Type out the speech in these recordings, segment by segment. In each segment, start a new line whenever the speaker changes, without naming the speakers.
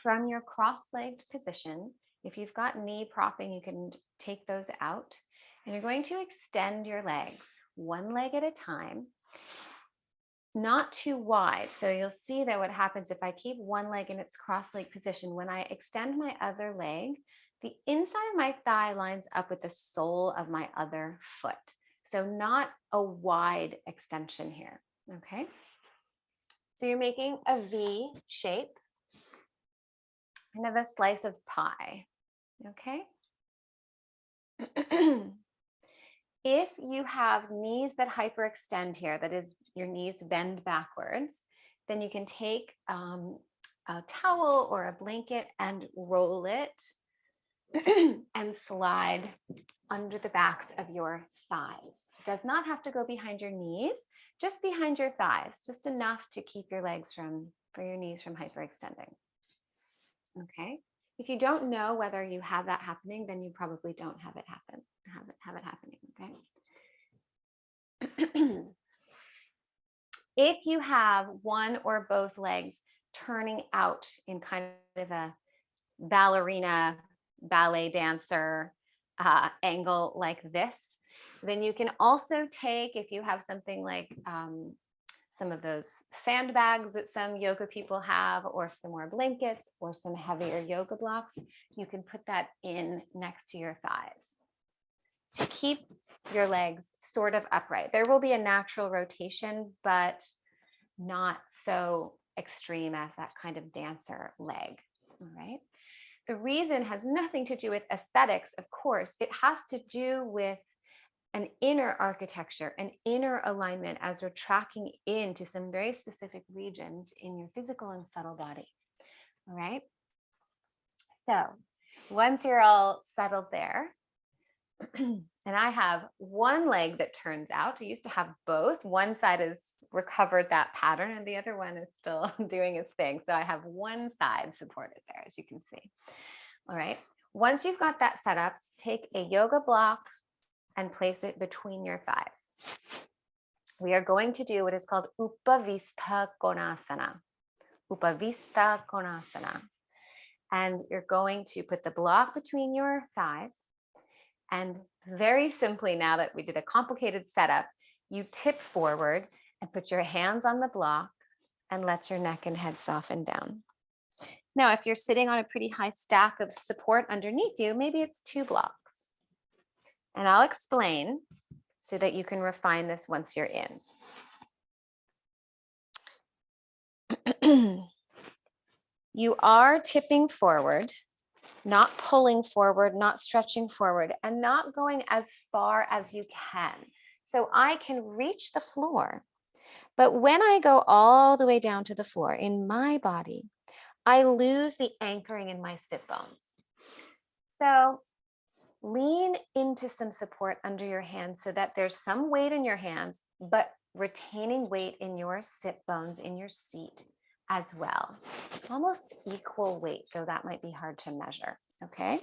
from your cross-legged position. If you've got knee propping, you can take those out. And you're going to extend your legs one leg at a time, not too wide. So you'll see that what happens if I keep one leg in its cross-leg position, when I extend my other leg, the inside of my thigh lines up with the sole of my other foot. So not a wide extension here, okay? So you're making a V shape, kind of a slice of pie, okay? If you have knees that hyperextend here, that is, your knees bend backwards, then you can take a towel or a blanket and roll it and slide under the backs of your thighs. It does not have to go behind your knees, just behind your thighs, just enough to keep your legs for your knees from hyperextending. Okay. If you don't know whether you have that happening, then you probably don't have it happen. Have it happening. Okay. If you have one or both legs turning out in kind of a ballerina, ballet dancer angle like this, then you can also take, if you have something like some of those sandbags that some yoga people have, or some more blankets, or some heavier yoga blocks, you can put that in next to your thighs to keep your legs sort of upright. There will be a natural rotation, but not so extreme as that kind of dancer leg, all right? The reason has nothing to do with aesthetics, of course. It has to do with an inner architecture, an inner alignment as we're tracking into some very specific regions in your physical and subtle body, all right? So once you're all settled there, and I have one leg that turns out. I used to have both. One side has recovered that pattern and the other one is still doing its thing. So I have one side supported there, as you can see. All right. Once you've got that set up, take a yoga block and place it between your thighs. We are going to do what is called Upavista Konasana. Upavista Konasana. And you're going to put the block between your thighs. And very simply, now that we did a complicated setup, you tip forward and put your hands on the block and let your neck and head soften down. Now, if you're sitting on a pretty high stack of support underneath you, maybe it's 2 blocks. And I'll explain so that you can refine this once you're in. You are tipping forward, not pulling forward, not stretching forward, and not going as far as you can. So I can reach the floor, but when I go all the way down to the floor in my body, I lose the anchoring in my sit bones. So lean into some support under your hands so that there's some weight in your hands, but retaining weight in your sit bones, in your seat as well. Almost equal weight, though that might be hard to measure, okay?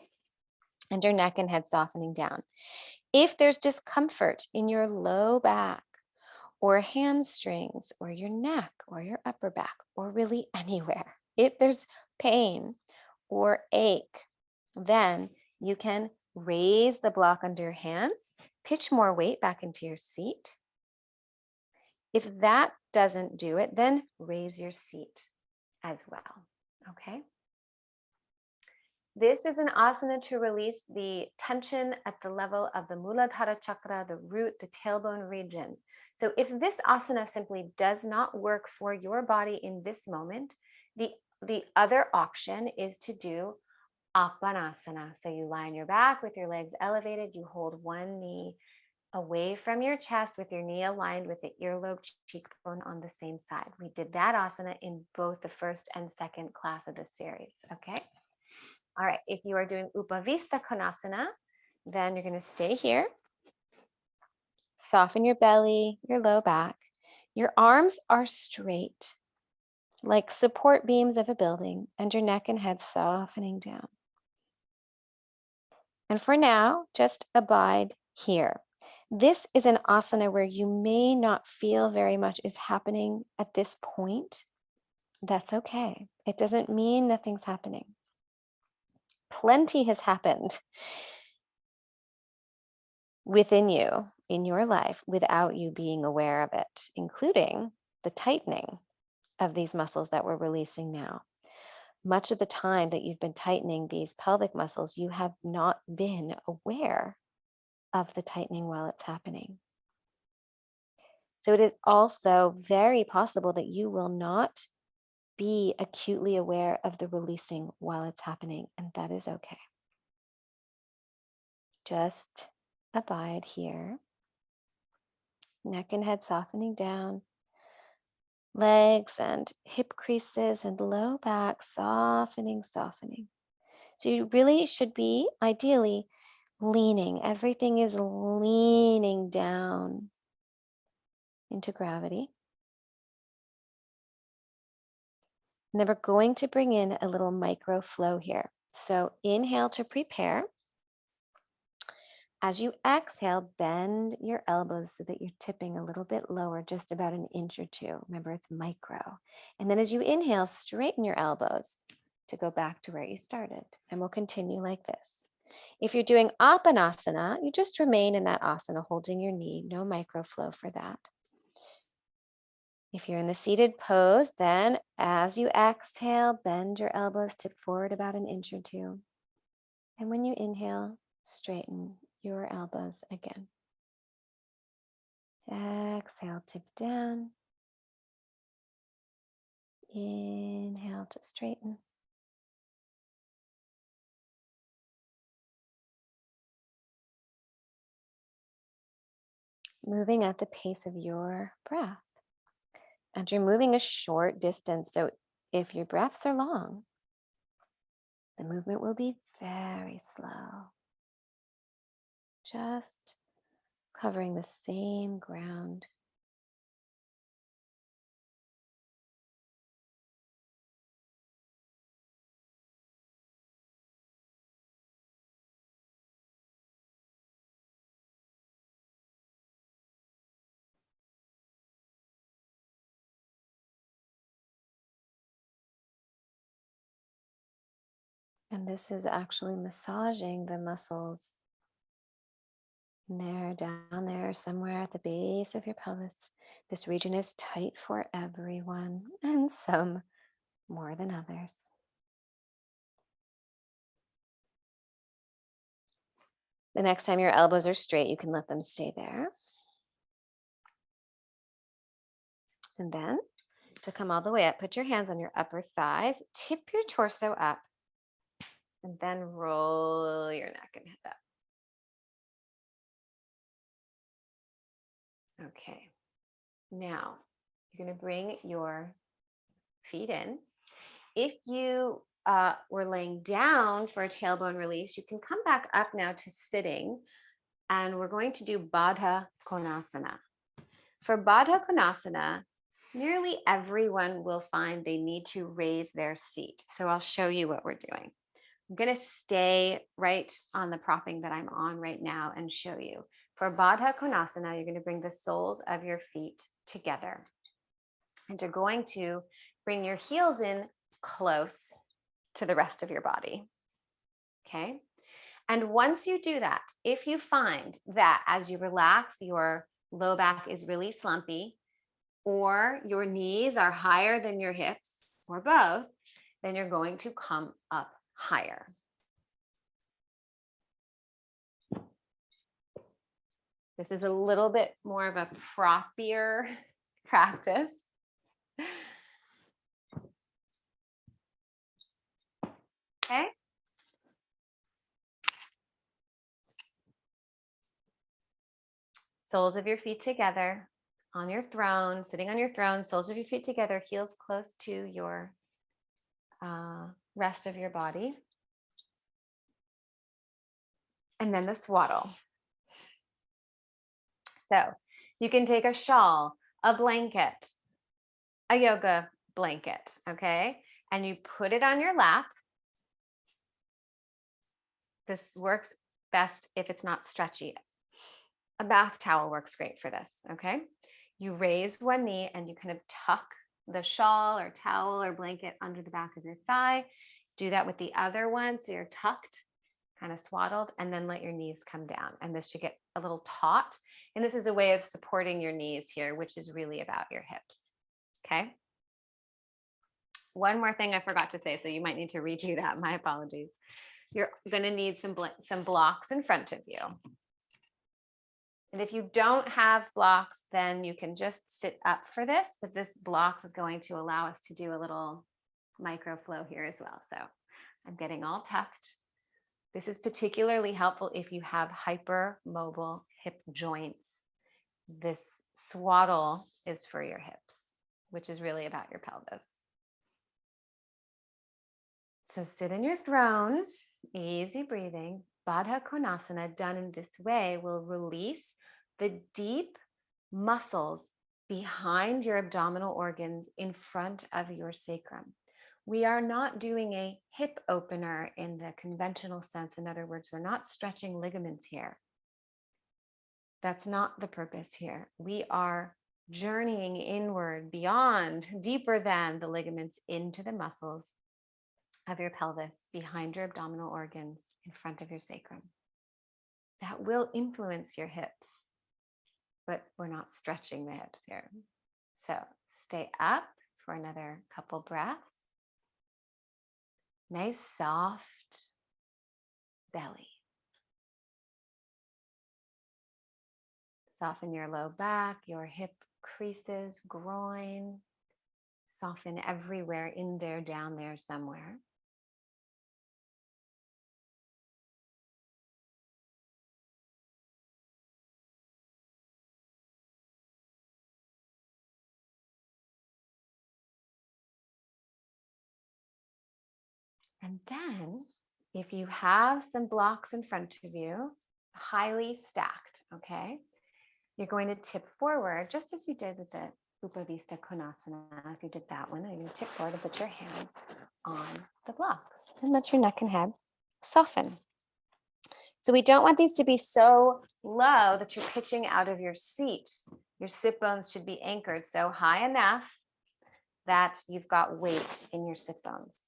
And your neck and head softening down. If there's discomfort in your low back or hamstrings or your neck or your upper back or really anywhere, if there's pain or ache, then you can raise the block under your hands, pitch more weight back into your seat. If that doesn't do it, then raise your seat as well, okay? This is an asana to release the tension at the level of the Muladhara chakra, the root, the tailbone region. So if this asana simply does not work for your body in this moment, the other option is to do Apanasana. So you lie on your back with your legs elevated, you hold one knee away from your chest with your knee aligned with the earlobe cheekbone on the same side. We did that asana in both the first and second class of this series, okay? All right, if you are doing Upavista Konasana, then you're going to stay here. Soften your belly, your low back. Your arms are straight, like support beams of a building, and your neck and head softening down. And for now, just abide here. This is an asana where you may not feel very much is happening at this point. That's okay. It doesn't mean nothing's happening. Plenty has happened within you in your life without you being aware of it, including the tightening of these muscles that we're releasing now. Much of the time that you've been tightening these pelvic muscles, you have not been aware of the tightening while it's happening. So it is also very possible that you will not be acutely aware of the releasing while it's happening, and that is okay. Just abide here. Neck and head softening down. Legs and hip creases and low back softening, softening. So you really should be ideally leaning. Everything is leaning down into gravity. And then we're going to bring in a little micro flow here. So inhale to prepare. As you exhale, bend your elbows so that you're tipping a little bit lower, just about an inch or two. Remember, it's micro. And then as you inhale, straighten your elbows to go back to where you started. And we'll continue like this. If you're doing Apanasana, you just remain in that asana, holding your knee. No micro flow for that. If you're in the seated pose, then as you exhale, bend your elbows, tip forward about an inch or two. And when you inhale, straighten your elbows again. Exhale, tip down. Inhale to straighten. Moving at the pace of your breath. And you're moving a short distance. So if your breaths are long, the movement will be very slow. Just covering the same ground. And this is actually massaging the muscles. And there, down there, somewhere at the base of your pelvis. This region is tight for everyone, and some more than others. The next time your elbows are straight, you can let them stay there. And then to come all the way up, put your hands on your upper thighs, tip your torso up, and then roll your neck and head up. Okay. Now, you're going to bring your feet in. If you were laying down for a tailbone release, you can come back up now to sitting, and we're going to do Baddha Konasana. For Baddha Konasana, nearly everyone will find they need to raise their seat. So I'll show you what we're doing. I'm going to stay right on the propping that I'm on right now and show you. For Baddha Konasana, you're going to bring the soles of your feet together. And you're going to bring your heels in close to the rest of your body. Okay. And once you do that, if you find that as you relax, your low back is really slumpy, or your knees are higher than your hips, or both, then you're going to come up higher. This is a little bit more of a proppier practice. Okay. Soles of your feet together on your throne, sitting on your throne, soles of your feet together, heels close to your rest of your body. And then the swaddle. So you can take a shawl, a blanket, a yoga blanket, okay? And you put it on your lap. This works best if it's not stretchy. A bath towel works great for this, okay? You raise one knee and you kind of tuck the shawl or towel or blanket under the back of your thigh. Do that with the other one. So you're tucked, kind of swaddled, and then let your knees come down. And this should get a little taut. And this is a way of supporting your knees here, which is really about your hips. Okay. One more thing I forgot to say, so you might need to redo that. My apologies. You're going to need some blocks in front of you. And if you don't have blocks, then you can just sit up for this, but this blocks is going to allow us to do a little micro flow here as well. So I'm getting all tucked. This is particularly helpful if you have hypermobile hip joints. This swaddle is for your hips, which is really about your pelvis. So sit in your throne, easy breathing. Baddha Konasana done in this way will release the deep muscles behind your abdominal organs in front of your sacrum. We are not doing a hip opener in the conventional sense. In other words, we're not stretching ligaments here. That's not the purpose here. We are journeying inward, beyond, deeper than the ligaments, into the muscles of your pelvis, behind your abdominal organs, in front of your sacrum. That will influence your hips, but we're not stretching the hips here. So stay up for another couple breaths. Nice, soft belly. Soften your low back, your hip creases, groin. Soften everywhere, in there, down there, somewhere. And then if you have some blocks in front of you, highly stacked, okay, you're going to tip forward just as you did with the Upavista Konasana. If you did that one, you're going to tip forward and put your hands on the blocks and let your neck and head soften. So we don't want these to be so low that you're pitching out of your seat. Your sit bones should be anchored so high enough that you've got weight in your sit bones.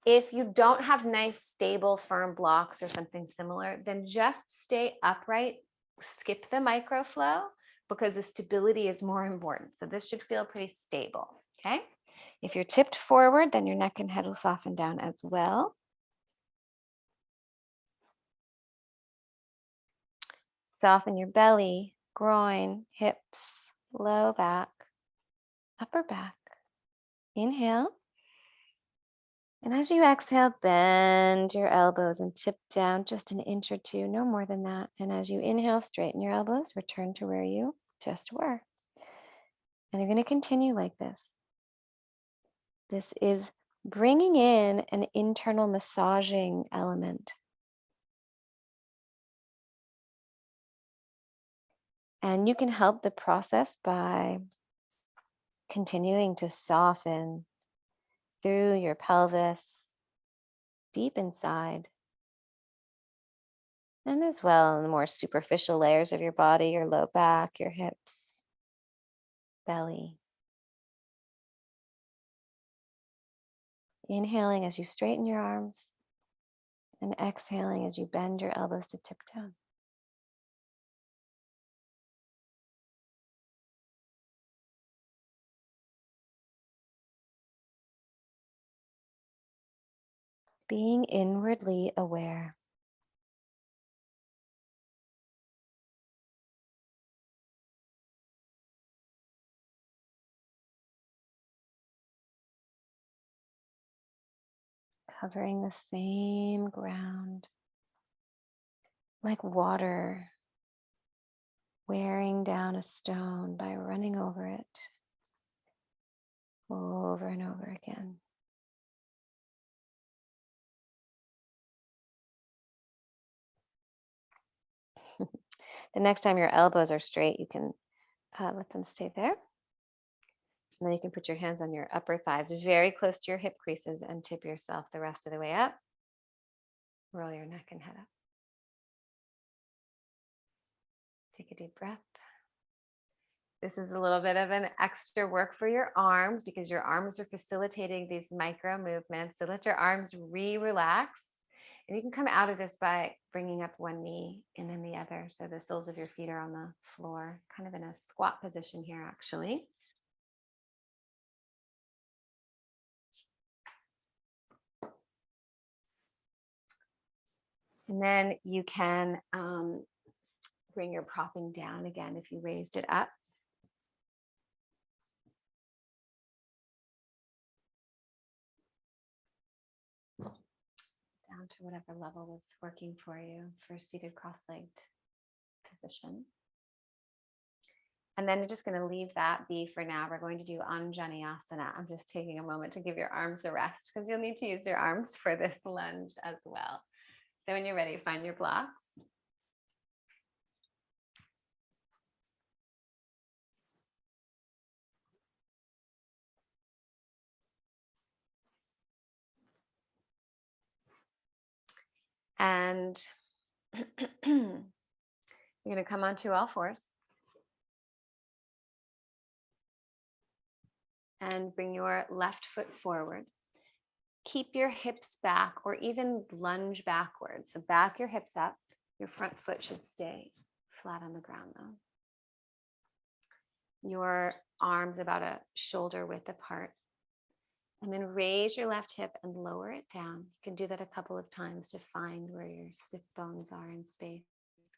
If you don't have nice, stable, firm blocks or something similar, then just stay upright, skip the microflow, because the stability is more important. So this should feel pretty stable, okay? If you're tipped forward, then your neck and head will soften down as well. Soften your belly, groin, hips, low back, upper back. Inhale. And as you exhale, bend your elbows and tip down just an inch or two, no more than that. And as you inhale, straighten your elbows, return to where you just were. And you're going to continue like this. This is bringing in an internal massaging element. And you can help the process by continuing to soften through your pelvis, deep inside, and as well in the more superficial layers of your body, your low back, your hips, belly. Inhaling as you straighten your arms and exhaling as you bend your elbows to tip down. Being inwardly aware. Covering the same ground, like water wearing down a stone by running over it over and over again. The next time your elbows are straight, you can let them stay there. And then you can put your hands on your upper thighs, very close to your hip creases, and tip yourself the rest of the way up. Roll your neck and head up. Take a deep breath. This is a little bit of an extra work for your arms because your arms are facilitating these micro movements. So let your arms relax. And you can come out of this by bringing up one knee and then the other. So the soles of your feet are on the floor, kind of in a squat position here, actually. And then you can bring your propping down again if you raised it up. Down to whatever level was working for you for seated cross-legged position. And then you're just going to leave that be for now. We're going to do Anjaneyasana. I'm just taking a moment to give your arms a rest because you'll need to use your arms for this lunge as well. So when you're ready, find your blocks. And you're going to come onto all fours. And bring your left foot forward. Keep your hips back or even lunge backwards. So back your hips up. Your front foot should stay flat on the ground though. Your arms about a shoulder width apart. And then raise your left hip and lower it down. You can do that a couple of times to find where your sit bones are in space.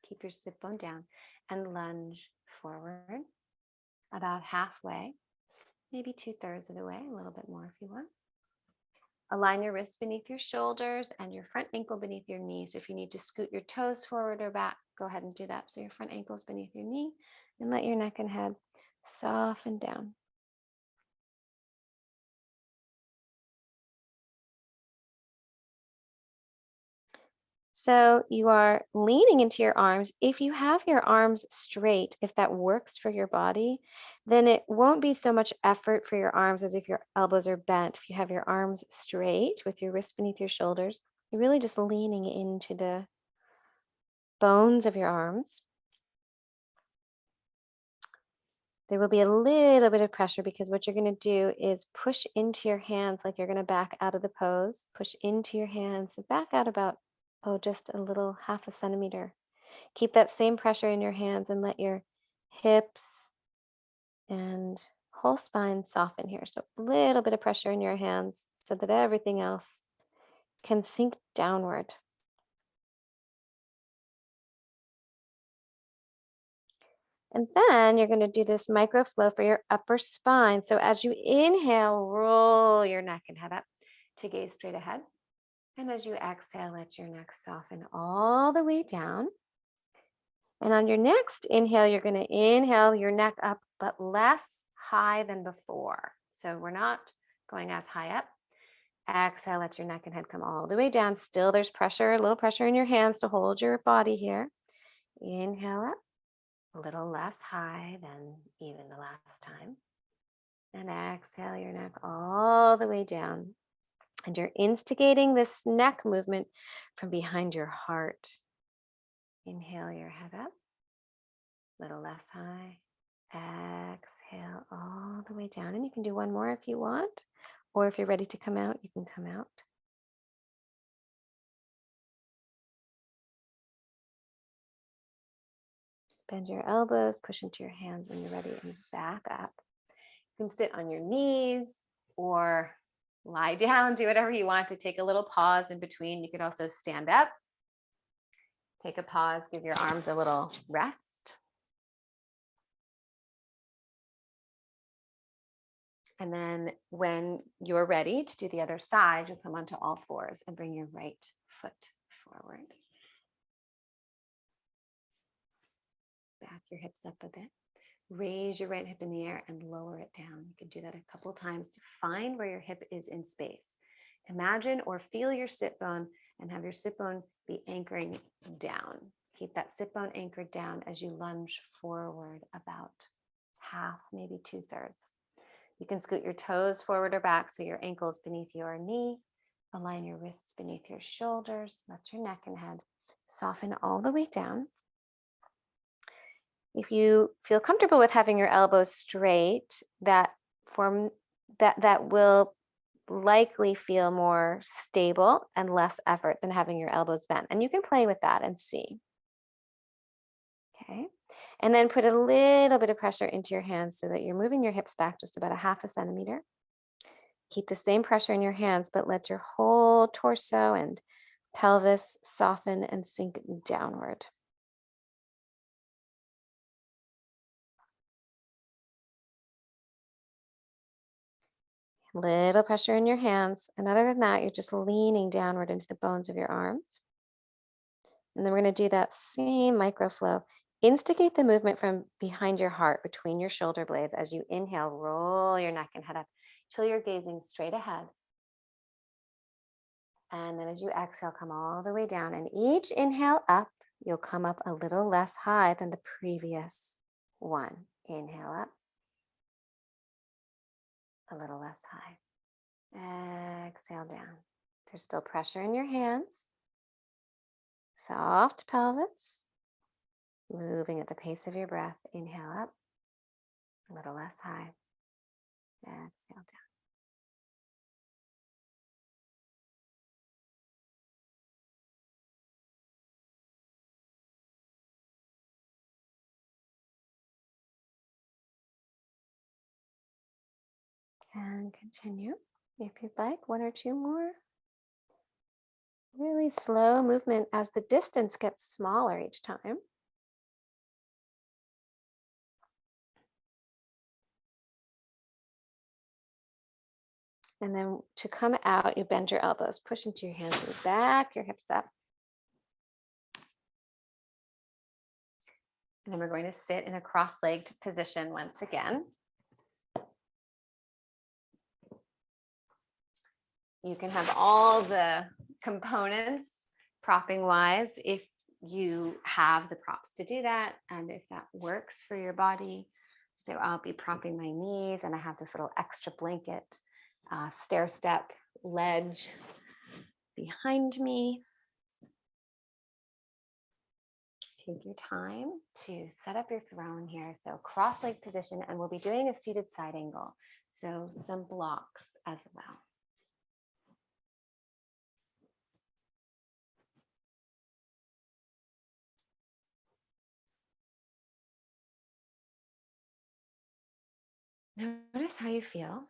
Keep your sit bone down and lunge forward about halfway, maybe 2/3 of the way, a little bit more if you want. Align your wrists beneath your shoulders and your front ankle beneath your knee. So if you need to scoot your toes forward or back, go ahead and do that. So your front ankle is beneath your knee and let your neck and head soften down. So you are leaning into your arms. If you have your arms straight, if that works for your body, then it won't be so much effort for your arms as if your elbows are bent. If you have your arms straight with your wrists beneath your shoulders, you're really just leaning into the bones of your arms. There will be a little bit of pressure because what you're going to do is push into your hands like you're going to back out of the pose. Push into your hands, so back out about, just a little 1/2 centimeter. Keep that same pressure in your hands and let your hips and whole spine soften here. So a little bit of pressure in your hands so that everything else can sink downward. And then you're going to do this micro flow for your upper spine. So as you inhale, roll your neck and head up to gaze straight ahead. And as you exhale, let your neck soften all the way down. And on your next inhale, you're going to inhale your neck up, but less high than before. So we're not going as high up. Exhale, let your neck and head come all the way down. Still, there's pressure, a little pressure in your hands to hold your body here. Inhale up, a little less high than even the last time. And exhale your neck all the way down. And you're instigating this neck movement from behind your heart. Inhale your head up, a little less high. Exhale all the way down. And you can do one more if you want, or if you're ready to come out, you can come out. Bend your elbows, push into your hands when you're ready, and back up. You can sit on your knees or lie down, do whatever you want to take a little pause in between. You could also stand up, take a pause, give your arms a little rest. And then when you're ready to do the other side, you'll come onto all fours and bring your right foot forward. Back your hips up a bit. Raise your right hip in the air and lower it down. You can do that a couple times to find where your hip is in space. Imagine or feel your sit bone and have your sit bone be anchoring down. Keep that sit bone anchored down as you lunge forward about half, maybe 2/3. You can scoot your toes forward or back so your ankle's beneath your knee. Align your wrists beneath your shoulders. Let your neck and head soften all the way down. If you feel comfortable with having your elbows straight, that will likely feel more stable and less effort than having your elbows bent. And you can play with that and see. Okay. And then put a little bit of pressure into your hands so that you're moving your hips back just about a half a centimeter. Keep the same pressure in your hands, but let your whole torso and pelvis soften and sink downward. Little pressure in your hands. And other than that, you're just leaning downward into the bones of your arms. And then we're going to do that same microflow. Instigate the movement from behind your heart between your shoulder blades. As you inhale, roll your neck and head up till you're gazing straight ahead. And then as you exhale, come all the way down. And each inhale up, you'll come up a little less high than the previous one. Inhale up, a little less high. Exhale down. There's still pressure in your hands. Soft pelvis. Moving at the pace of your breath. Inhale up, a little less high. Exhale down. And continue if you'd like, one or two more. Really slow movement as the distance gets smaller each time. And then to come out, you bend your elbows, push into your hands, move back, your hips up. And then we're going to sit in a cross-legged position once again. You can have all the components propping wise if you have the props to do that and if that works for your body. So I'll be propping my knees and I have this little extra blanket stair step ledge behind me. Take your time to set up your throne here. So cross-legged position, and we'll be doing a seated side angle. So some blocks as well. Notice how you feel.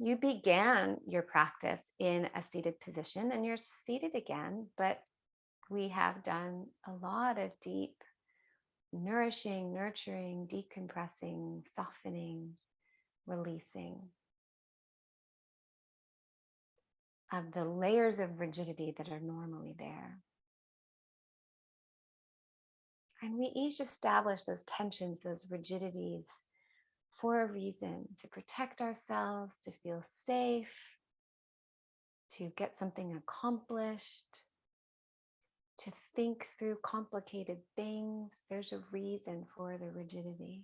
You began your practice in a seated position and you're seated again, but we have done a lot of deep nourishing, nurturing, decompressing, softening, releasing of the layers of rigidity that are normally there. And we each establish those tensions, those rigidities for a reason, to protect ourselves, to feel safe, to get something accomplished, to think through complicated things. There's a reason for the rigidity.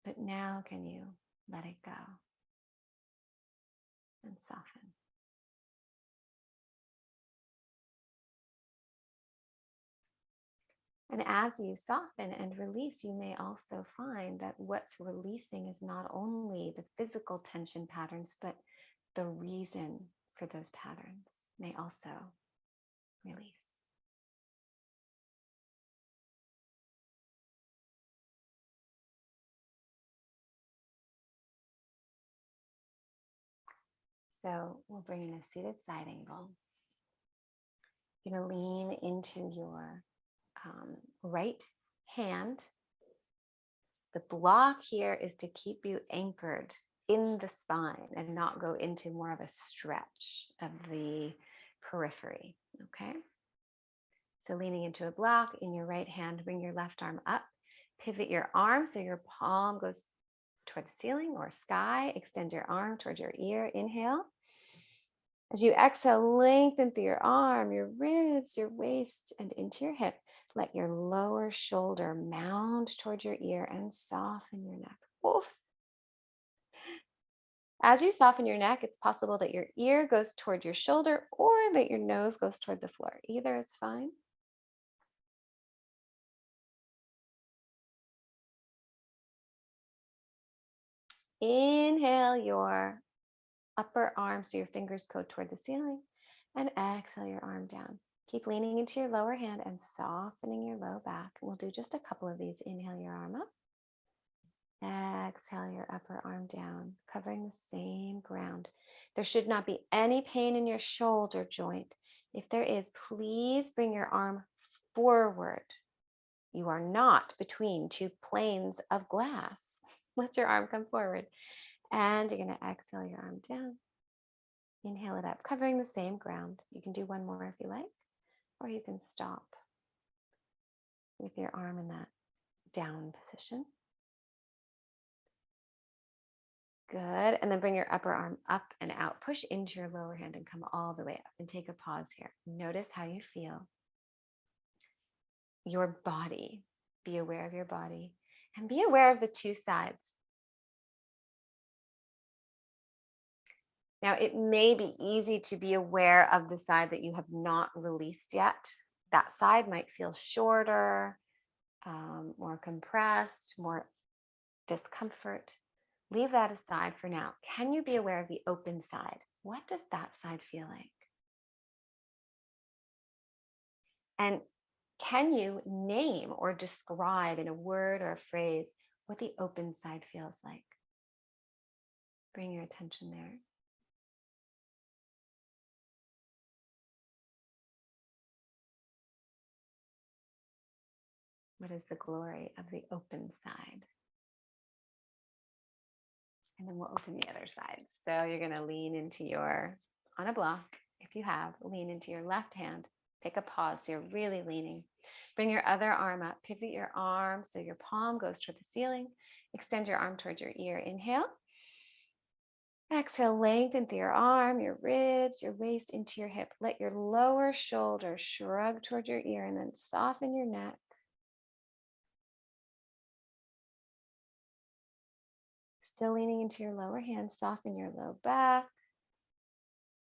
But now can you let it go and soften? And as you soften and release, you may also find that what's releasing is not only the physical tension patterns, but the reason for those patterns may also release. So we'll bring in a seated side angle. You're going to lean into your right hand. The block here is to keep you anchored in the spine and not go into more of a stretch of the periphery, okay? So leaning into a block in your right hand, bring your left arm up, pivot your arm so your palm goes toward the ceiling or sky, extend your arm toward your ear, inhale. As you exhale, lengthen through your arm, your ribs, your waist, and into your hip. Let your lower shoulder mound toward your ear and soften your neck. Oof. As you soften your neck, it's possible that your ear goes toward your shoulder or that your nose goes toward the floor. Either is fine. Inhale your upper arm so your fingers go toward the ceiling, and exhale your arm down. Keep leaning into your lower hand and softening your low back. We'll do just a couple of these. Inhale your arm up. Exhale your upper arm down, covering the same ground. There should not be any pain in your shoulder joint. If there is, please bring your arm forward. You are not between two planes of glass. Let your arm come forward. And you're going to exhale your arm down. Inhale it up, covering the same ground. You can do one more if you like, or you can stop with your arm in that down position. Good. And then bring your upper arm up and out. Push into your lower hand and come all the way up. And take a pause here. Notice how you feel. Your body. Be aware of your body. And be aware of the two sides. Now, it may be easy to be aware of the side that you have not released yet. That side might feel shorter, more compressed, more discomfort. Leave that aside for now. Can you be aware of the open side? What does that side feel like? And can you name or describe in a word or a phrase what the open side feels like? Bring your attention there. What is the glory of the open side? And then we'll open the other side. So you're going to lean into on a block, if you have, lean into your left hand. Take a pause. So you're really leaning. Bring your other arm up. Pivot your arm so your palm goes toward the ceiling. Extend your arm towards your ear. Inhale. Exhale, lengthen through your arm, your ribs, your waist into your hip. Let your lower shoulder shrug toward your ear and then soften your neck. Still leaning into your lower hand, soften your low back,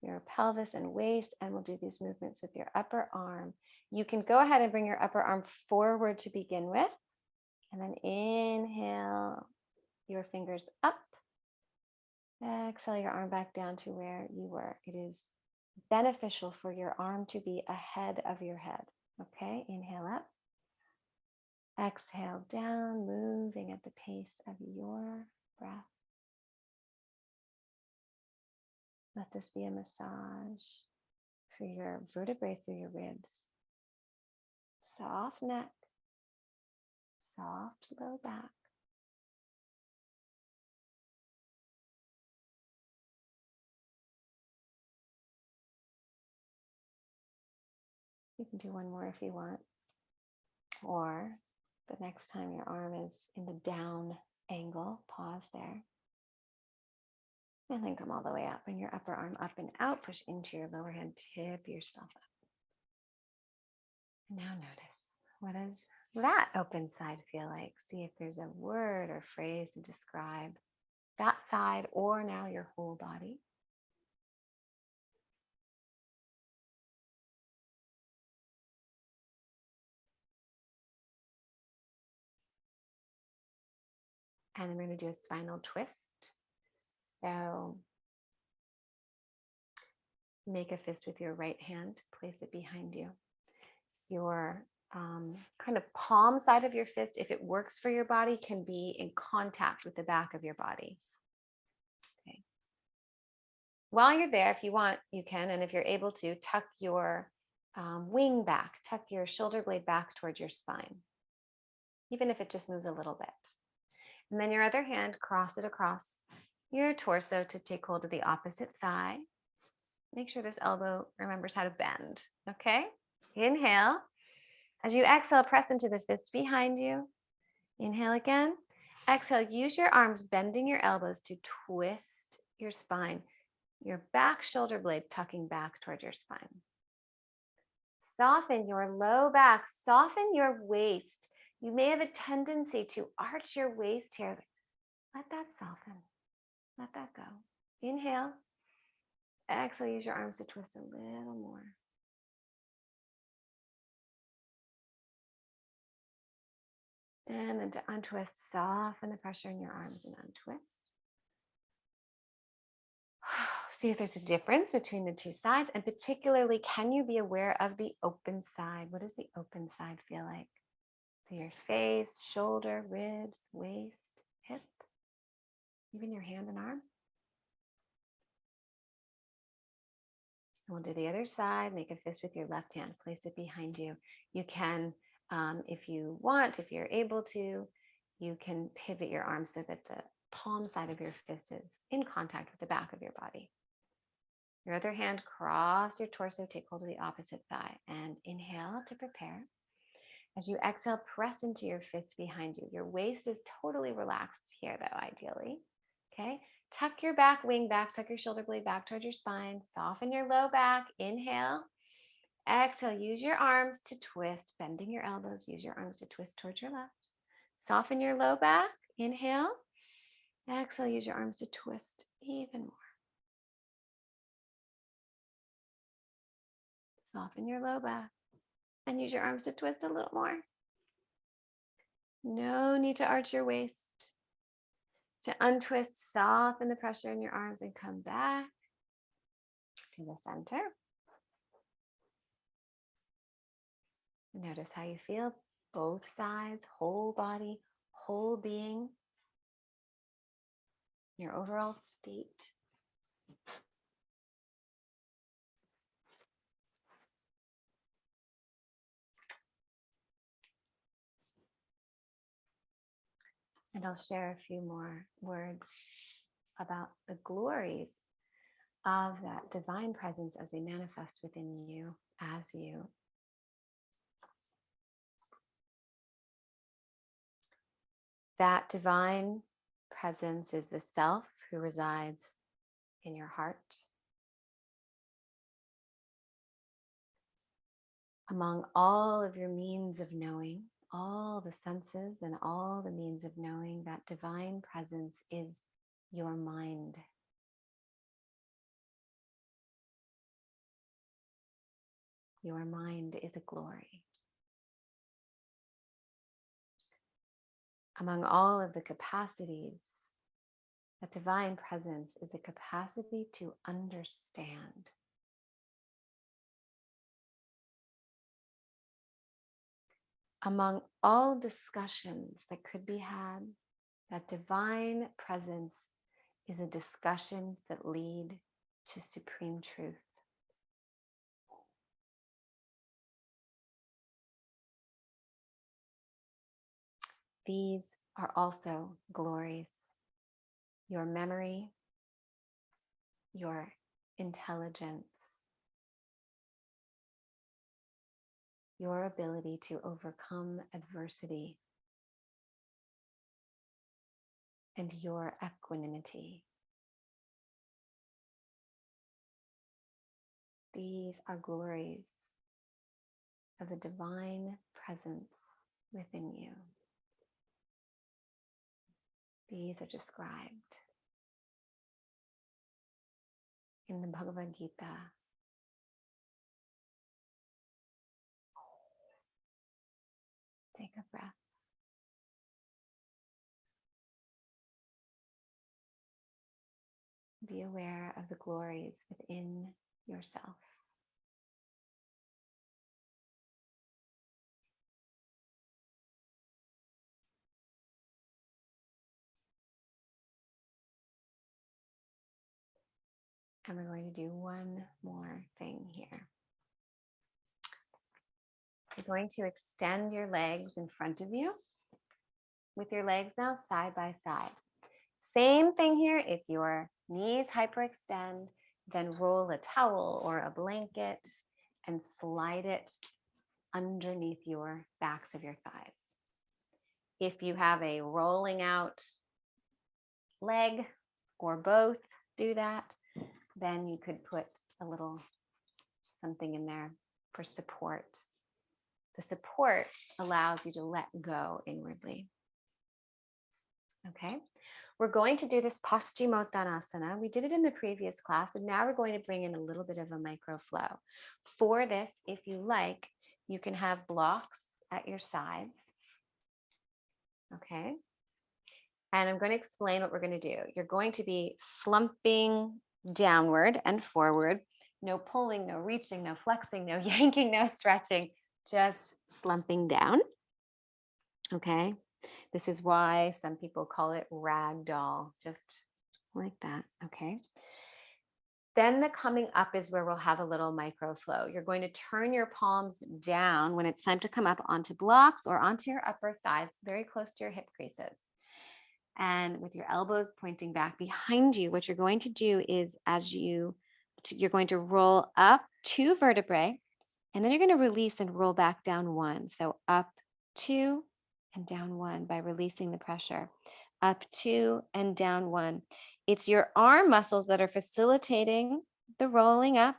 your pelvis and waist, and we'll do these movements with your upper arm. You can go ahead and bring your upper arm forward to begin with, and then inhale your fingers up. Exhale your arm back down to where you were. It is beneficial for your arm to be ahead of your head. Okay, inhale up. Exhale down, moving at the pace of your breath. Let this be a massage for your vertebrae through your ribs. Soft neck, soft low back. You can do one more if you want. Or the next time your arm is in the down angle, pause there. And then come all the way up. Bring your upper arm up and out. Push into your lower hand. Tip yourself up. And now notice, what does that open side feel like? See if there's a word or phrase to describe that side or now your whole body. And then we're going to do a spinal twist. So make a fist with your right hand, place it behind you. Your kind of palm side of your fist, if it works for your body, can be in contact with the back of your body. Okay. While you're there, if you want, you can, and if you're able to, tuck your wing back, tuck your shoulder blade back towards your spine, even if it just moves a little bit. And then your other hand, cross it across your torso to take hold of the opposite thigh. Make sure this elbow remembers how to bend, okay? Inhale. As you exhale, press into the fist behind you. Inhale again. Exhale, use your arms, bending your elbows to twist your spine. Your back shoulder blade tucking back toward your spine. Soften your low back, soften your waist. You may have a tendency to arch your waist here. Let that soften. Let that go. Inhale. Exhale, use your arms to twist a little more. And then to untwist, soften the pressure in your arms and untwist. See if there's a difference between the two sides, and particularly, can you be aware of the open side? What does the open side feel like? To your face, shoulder, ribs, waist, hip, even your hand and arm. And we'll do the other side. Make a fist with your left hand. Place it behind you. You can, if you want, if you're able to, you can pivot your arm so that the palm side of your fist is in contact with the back of your body. Your other hand, cross your torso, take hold of the opposite thigh, and inhale to prepare. As you exhale, press into your fist behind you. Your waist is totally relaxed here, though, ideally. Okay, tuck your back wing back, tuck your shoulder blade back towards your spine, soften your low back, inhale. Exhale, use your arms to twist, bending your elbows, use your arms to twist towards your left. Soften your low back, inhale. Exhale, use your arms to twist even more. Soften your low back and use your arms to twist a little more. No need to arch your waist. To untwist, soften the pressure in your arms and come back to the center. Notice how you feel, both sides, whole body, whole being, your overall state. And I'll share a few more words about the glories of that divine presence as they manifest within you as you. That divine presence is the self who resides in your heart. Among all of your means of knowing, all the senses and all the means of knowing, that divine presence is your mind. Your mind is a glory. Among all of the capacities, that divine presence is a capacity to understand. Among all discussions that could be had, that divine presence is a discussions that lead to supreme truth. These are also glories. Your memory, your intelligence, your ability to overcome adversity, and your equanimity. These are glories of the divine presence within you. These are described in the Bhagavad Gita. Take a breath. Be aware of the glories within yourself. And we're going to do one more thing here. You're going to extend your legs in front of you with your legs now side by side. Same thing here. If your knees hyperextend, then roll a towel or a blanket and slide it underneath your backs of your thighs. If you have a rolling out leg or both, do that. Then you could put a little something in there for support. The support allows you to let go inwardly. Okay, we're going to do this Paschimottanasana. We did it in the previous class, and now we're going to bring in a little bit of a microflow. For this, if you like, you can have blocks at your sides. Okay, and I'm going to explain what we're going to do. You're going to be slumping downward and forward. No pulling, no reaching, no flexing, no yanking, no stretching, just slumping down. Okay. This is why some people call it ragdoll, just like that. Okay. Then the coming up is where we'll have a little micro flow. You're going to turn your palms down when it's time to come up onto blocks or onto your upper thighs, very close to your hip creases. And with your elbows pointing back behind you, what you're going to do is you're going to roll up 2 vertebrae, and then you're going to release and roll back down 1. So up 2 and down 1 by releasing the pressure. Up 2 and down 1. It's your arm muscles that are facilitating the rolling up.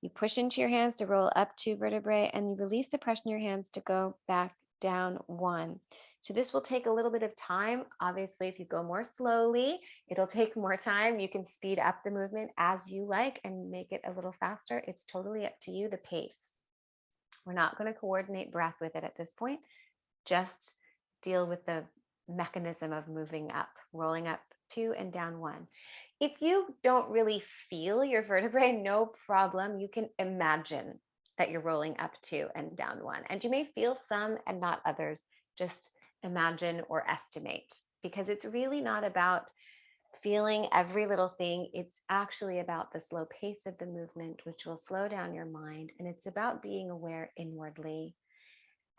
You push into your hands to roll up 2 vertebrae, and you release the pressure in your hands to go back down 1. So this will take a little bit of time. Obviously, if you go more slowly, it'll take more time. You can speed up the movement as you like and make it a little faster. It's totally up to you, the pace. We're not going to coordinate breath with it at this point. Just deal with the mechanism of moving up, rolling up 2 and down 1. If you don't really feel your vertebrae, no problem. You can imagine that you're rolling up 2 and down 1. And you may feel some and not others. Just imagine or estimate, because it's really not about feeling every little thing. It's actually about the slow pace of the movement, which will slow down your mind. And it's about being aware inwardly.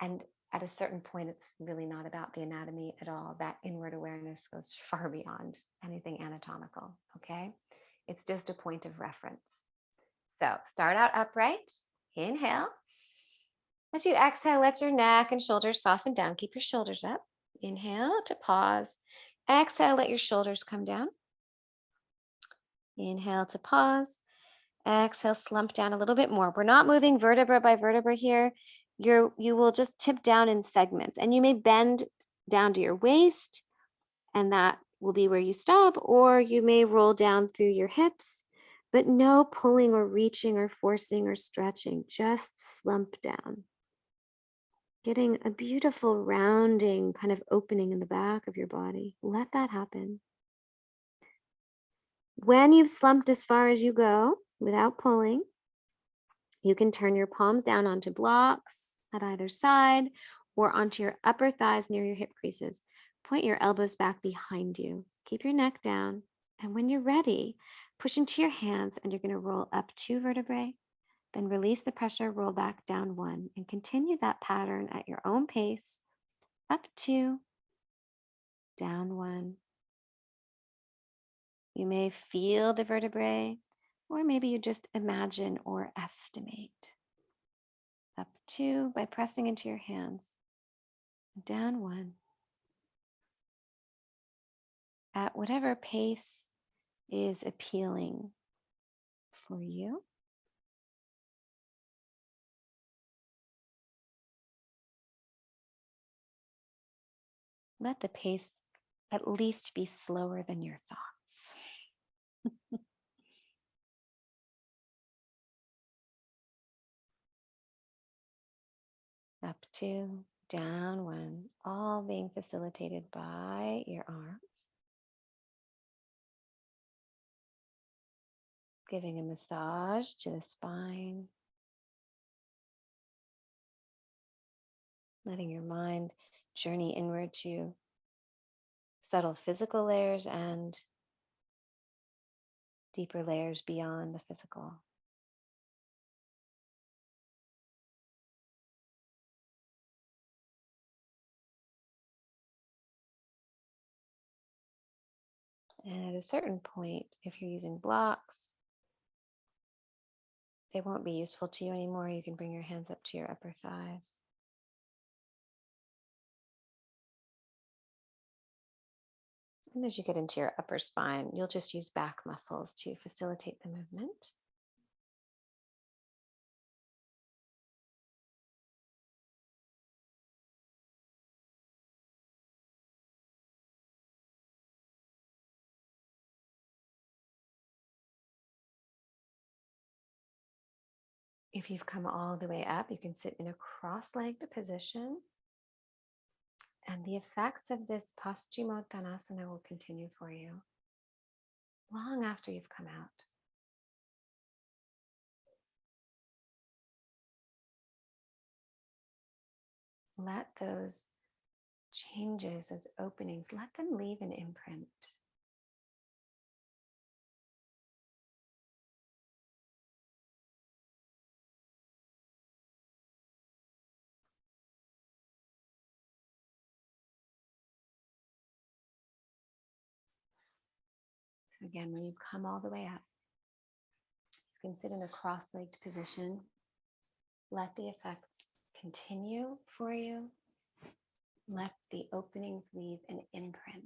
And at a certain point, it's really not about the anatomy at all. That inward awareness goes far beyond anything anatomical, okay? It's just a point of reference. So start out upright, inhale. As you exhale, let your neck and shoulders soften down. Keep your shoulders up. Inhale to pause. Exhale, let your shoulders come down. Inhale to pause. Exhale, slump down a little bit more. We're not moving vertebra by vertebra here. You will just tip down in segments, and you may bend down to your waist, and that will be where you stop, or you may roll down through your hips, but no pulling or reaching or forcing or stretching, just slump down. Getting a beautiful rounding kind of opening in the back of your body. Let that happen. When you've slumped as far as you go without pulling, you can turn your palms down onto blocks at either side or onto your upper thighs near your hip creases. Point your elbows back behind you. Keep your neck down. And when you're ready, push into your hands, and you're going to roll up 2 vertebrae, then release the pressure, roll back down 1, and continue that pattern at your own pace. Up 2, down 1. You may feel the vertebrae, or maybe you just imagine or estimate. Up 2 by pressing into your hands. Down 1. At whatever pace is appealing for you. Let the pace at least be slower than your thoughts. Up 2, down 1, all being facilitated by your arms. Giving a massage to the spine. Letting your mind journey inward to subtle physical layers and deeper layers beyond the physical. And at a certain point, if you're using blocks, they won't be useful to you anymore. You can bring your hands up to your upper thighs. And as you get into your upper spine, you'll just use back muscles to facilitate the movement. If you've come all the way up, you can sit in a cross-legged position. And the effects of this Paschimottanasana will continue for you. long after you've come out. Let those changes, those openings, let them leave an imprint. So again, when you've come all the way up, you can sit in a cross-legged position. Let the effects continue for you. Let the openings leave an imprint.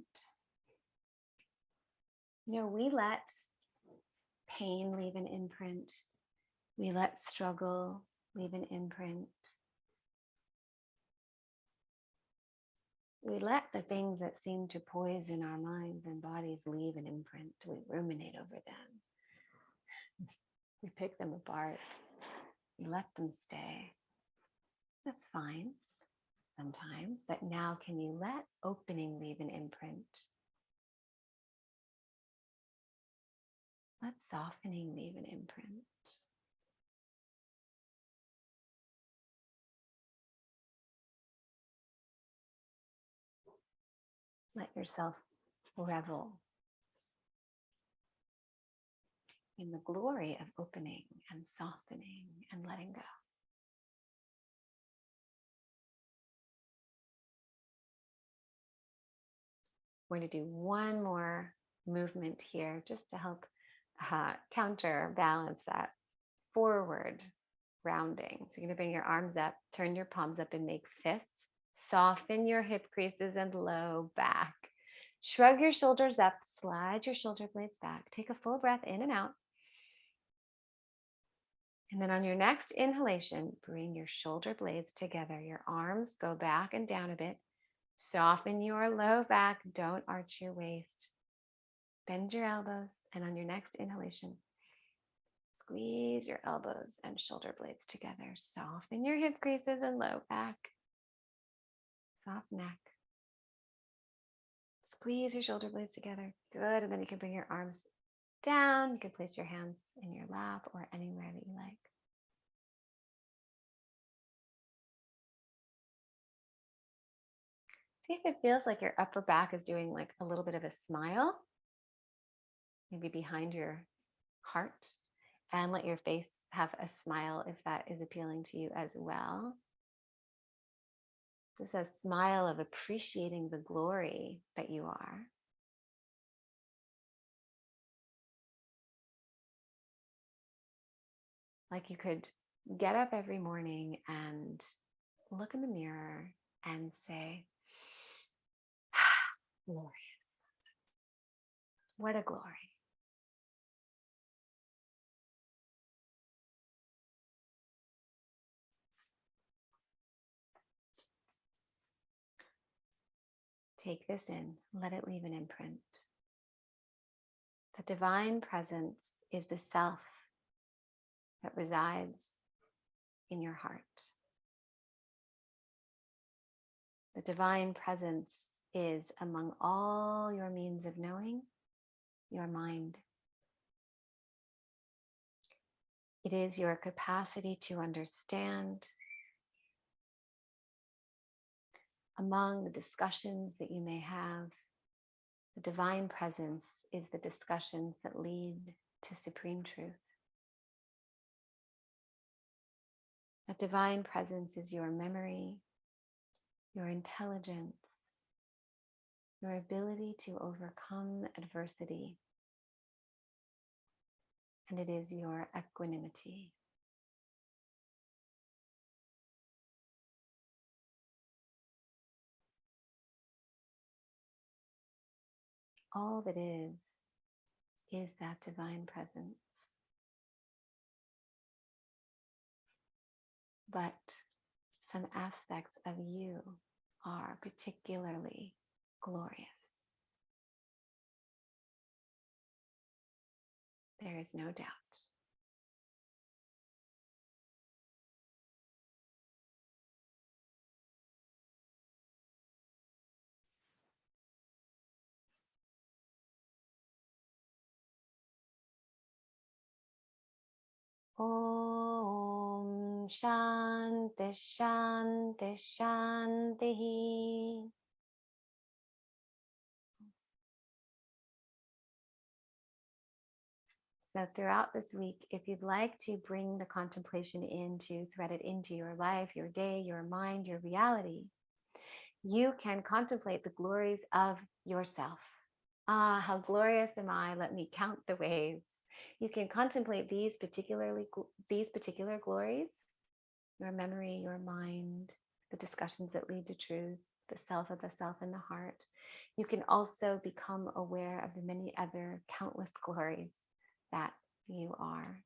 You know, we let pain leave an imprint. We let struggle leave an imprint. We let the things that seem to poison our minds and bodies leave an imprint. We ruminate over them. We pick them apart. We let them stay. That's fine sometimes, but now can you let opening leave an imprint? Let softening leave an imprint. Let yourself revel in the glory of opening and softening and letting go. We're going to do one more movement here just to help counterbalance that forward rounding. So you're going to bring your arms up, turn your palms up and make fists. Soften your hip creases and low back. Shrug your shoulders up, slide your shoulder blades back. Take a full breath in and out. And then on your next inhalation, bring your shoulder blades together. Your arms go back and down a bit. Soften your low back. Don't arch your waist. Bend your elbows. And on your next inhalation, squeeze your elbows and shoulder blades together. Soften your hip creases and low back. Soft neck. Squeeze your shoulder blades together. Good. And then you can bring your arms down. You can place your hands in your lap or anywhere that you like. See if it feels like your upper back is doing like a little bit of a smile, maybe behind your heart, and let your face have a smile if that is appealing to you as well. This is a smile of appreciating the glory that you are. Like you could get up every morning and look in the mirror and say, glorious. What a glory. Take this in, let it leave an imprint. The divine presence is the self that resides in your heart. The divine presence is among all your means of knowing, your mind. It is your capacity to understand. Among the discussions that you may have, the divine presence is the discussions that lead to supreme truth. That divine presence is your memory, your intelligence, your ability to overcome adversity, and it is your equanimity. All that is that divine presence. But some aspects of you are particularly glorious. There is no doubt. Om Shanti Shanti Shanti. So throughout this week, if you'd like to bring the contemplation thread it into your life, your day, your mind, your reality, you can contemplate the glories of yourself. Ah, how glorious am I? Let me count the ways. You can contemplate these particular glories, your memory, your mind, the discussions that lead to truth, the self of the self and the heart. You can also become aware of the many other countless glories that you are.